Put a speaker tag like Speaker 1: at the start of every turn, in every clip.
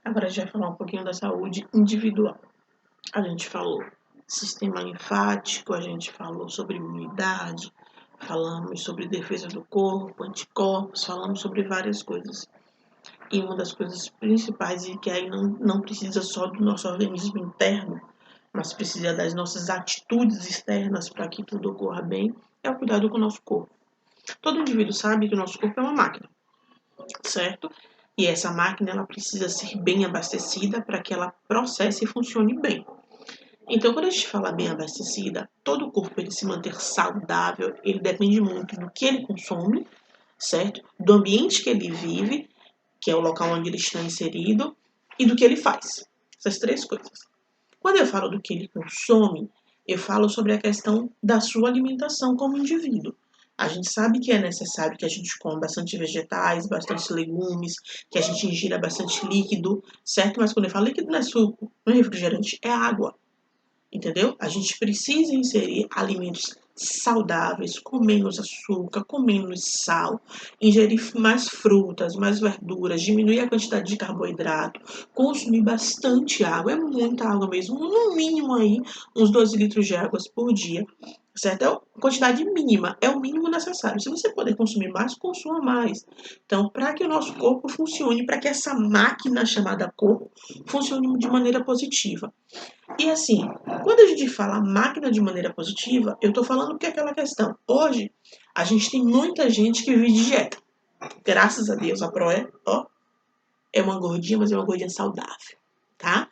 Speaker 1: Agora a gente vai falar um pouquinho da saúde individual. A gente falou sistema linfático, a gente falou sobre imunidade, falamos sobre defesa do corpo, anticorpos, falamos sobre várias coisas. E uma das coisas principais, e que aí não precisa só do nosso organismo interno, mas precisa das nossas atitudes externas para que tudo ocorra bem, é o cuidado com o nosso corpo. Todo indivíduo sabe que o nosso corpo é uma máquina, certo? E essa máquina ela precisa ser bem abastecida para que ela processe e funcione bem. Então, quando a gente fala bem abastecida, todo o corpo ele se manter saudável, ele depende muito do que ele consome, certo? Do ambiente que ele vive, que é o local onde ele está inserido, e do que ele faz. Essas três coisas. Quando eu falo do que ele consome, eu falo sobre a questão da sua alimentação como indivíduo. A gente sabe que é necessário que a gente coma bastante vegetais, bastante legumes, que a gente ingira bastante líquido, certo? Mas quando eu falo líquido não é suco, não é refrigerante, é água. Entendeu? A gente precisa inserir alimentos saudáveis, com menos açúcar, com menos sal, ingerir mais frutas, mais verduras, diminuir a quantidade de carboidrato, consumir bastante água, é muita água mesmo, no mínimo aí uns 12 litros de água por dia, certo? É a quantidade mínima, é o mínimo necessário. Se você puder consumir mais, consuma mais. Então, para que o nosso corpo funcione, para que essa máquina chamada corpo funcione de maneira positiva. E assim, quando a gente fala máquina de maneira positiva, eu tô falando que é aquela questão. Hoje, a gente tem muita gente que vive de dieta. Graças a Deus, a Pro é uma gordinha, mas é uma gordinha saudável, tá?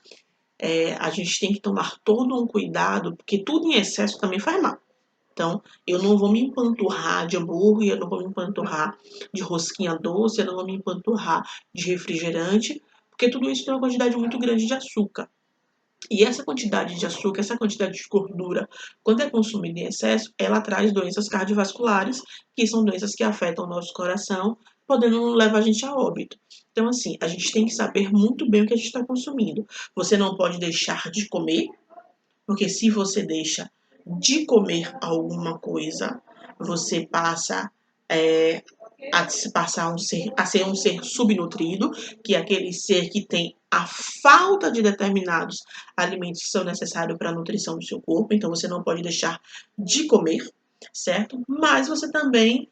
Speaker 1: A gente tem que tomar todo um cuidado, porque tudo em excesso também faz mal. Então, eu não vou me empanturrar de hambúrguer, eu não vou me empanturrar de rosquinha doce, eu não vou me empanturrar de refrigerante, porque tudo isso tem uma quantidade muito grande de açúcar. E essa quantidade de açúcar, essa quantidade de gordura, quando é consumida em excesso, ela traz doenças cardiovasculares, que são doenças que afetam o nosso coração, podendo levar a gente a óbito. Então, assim, a gente tem que saber muito bem o que a gente está consumindo. Você não pode deixar de comer, porque se você deixa de comer alguma coisa, você passa a se passar a ser um ser subnutrido, que é aquele ser que tem a falta de determinados alimentos que são necessários para a nutrição do seu corpo. Então você não pode deixar de comer, certo? Mas você também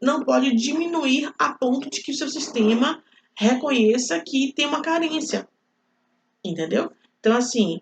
Speaker 1: não pode diminuir a ponto de que o seu sistema reconheça que tem uma carência, entendeu? Então, assim,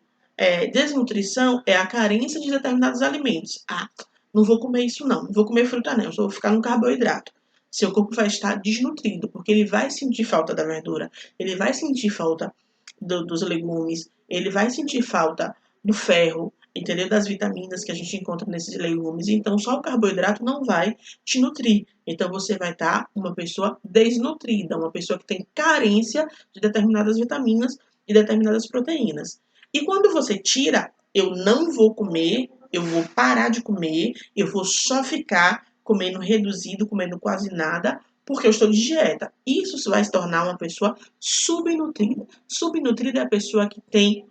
Speaker 1: desnutrição é a carência de determinados alimentos. Ah, não vou comer isso não vou comer fruta não, só vou ficar no carboidrato. Seu corpo vai estar desnutrido, porque ele vai sentir falta da verdura, ele vai sentir falta dos legumes, ele vai sentir falta do ferro, entendeu? Das vitaminas que a gente encontra nesses legumes. Então, só o carboidrato não vai te nutrir. Então, você vai estar uma pessoa desnutrida, uma pessoa que tem carência de determinadas vitaminas e determinadas proteínas. E quando você tira, eu não vou comer, eu vou parar de comer, eu vou só ficar comendo reduzido, comendo quase nada, porque eu estou de dieta. Isso vai se tornar uma pessoa subnutrida. Subnutrida é a pessoa que tem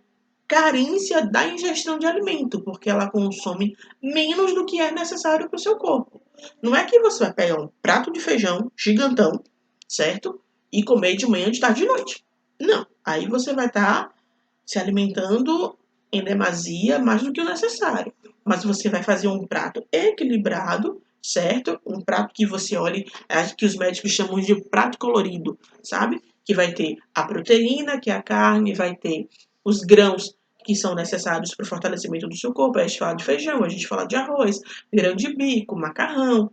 Speaker 1: carência da ingestão de alimento, porque ela consome menos do que é necessário para o seu corpo. Não é que você vai pegar um prato de feijão gigantão, certo? E comer de manhã, de tarde e de noite. Não. Aí você vai estar se alimentando em demasia mais do que o necessário. Mas você vai fazer um prato equilibrado, certo? Um prato que você olhe, que os médicos chamam de prato colorido, sabe? Que vai ter a proteína, que é a carne, vai ter os grãos que são necessários para o fortalecimento do seu corpo. A gente fala de feijão, a gente fala de arroz, grão de bico, macarrão,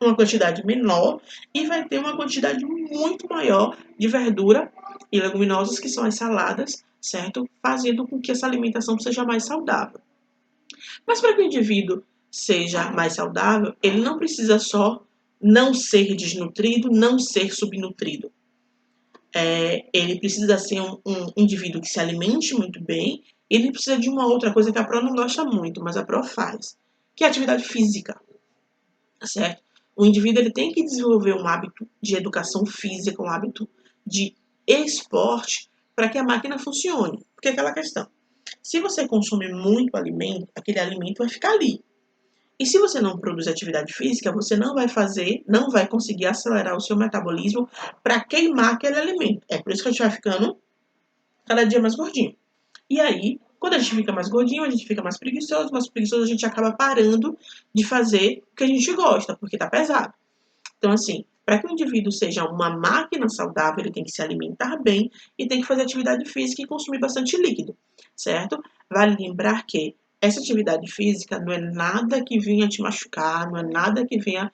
Speaker 1: uma quantidade menor, e vai ter uma quantidade muito maior de verdura e leguminosas, que são as saladas, certo? Fazendo com que essa alimentação seja mais saudável. Mas para que o indivíduo seja mais saudável, ele não precisa só não ser desnutrido, não ser subnutrido. Ele precisa ser um indivíduo que se alimente muito bem. Ele precisa de uma outra coisa que a Pro não gosta muito, mas a Pro faz, que é a atividade física, certo? O indivíduo ele tem que desenvolver um hábito de educação física, um hábito de esporte, para que a máquina funcione. Porque é aquela questão, se você consome muito alimento, aquele alimento vai ficar ali. E se você não produz atividade física, você não vai conseguir acelerar o seu metabolismo para queimar aquele alimento. É por isso que a gente vai ficando cada dia mais gordinho. E aí, quando a gente fica mais gordinho, a gente fica mais preguiçoso a gente acaba parando de fazer o que a gente gosta, porque tá pesado. Então, assim, para que o indivíduo seja uma máquina saudável, ele tem que se alimentar bem e tem que fazer atividade física e consumir bastante líquido, certo? Vale lembrar que essa atividade física não é nada que venha te machucar, não é nada que venha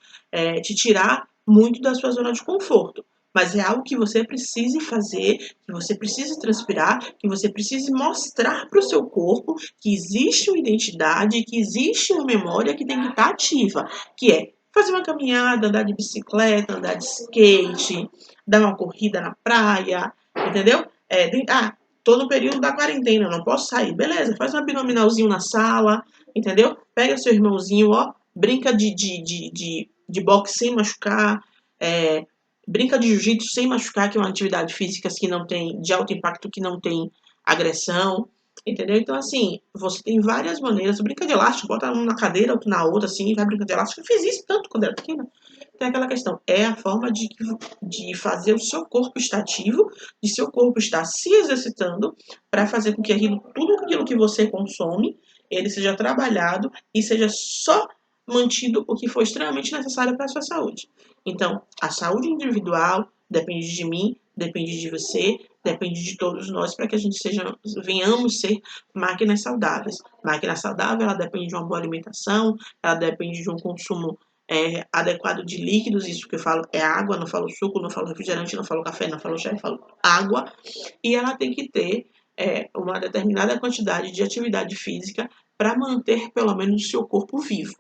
Speaker 1: te tirar muito da sua zona de conforto. Mas é algo que você precise fazer, que você precise transpirar, que você precise mostrar para o seu corpo que existe uma identidade, que existe uma memória que tem que estar ativa, que é fazer uma caminhada, andar de bicicleta, andar de skate, dar uma corrida na praia, entendeu? Tô no período da quarentena, não posso sair. Beleza, faz um abdominalzinho na sala, entendeu? Pega seu irmãozinho, ó, brinca de boxe sem machucar, brinca de jiu-jitsu sem machucar, que é uma atividade física que não tem, de alto impacto, que não tem agressão, entendeu? Então, assim, você tem várias maneiras. Brinca de elástico, bota um na cadeira, outro na outra, assim, vai brincando de elástico. Eu fiz isso tanto quando era pequena. Tem aquela questão, é a forma de fazer o seu corpo estar ativo, de seu corpo estar se exercitando, para fazer com que tudo aquilo que você consome, ele seja trabalhado e seja só mantido o que for extremamente necessário para a sua saúde. Então, a saúde individual depende de mim, depende de você, depende de todos nós para que a gente venhamos ser máquinas saudáveis. Máquina saudável, ela depende de uma boa alimentação, ela depende de um consumo adequado de líquidos, isso que eu falo é água, não falo suco, não falo refrigerante, não falo café, não falo chá, eu falo água, e ela tem que ter uma determinada quantidade de atividade física para manter pelo menos o seu corpo vivo.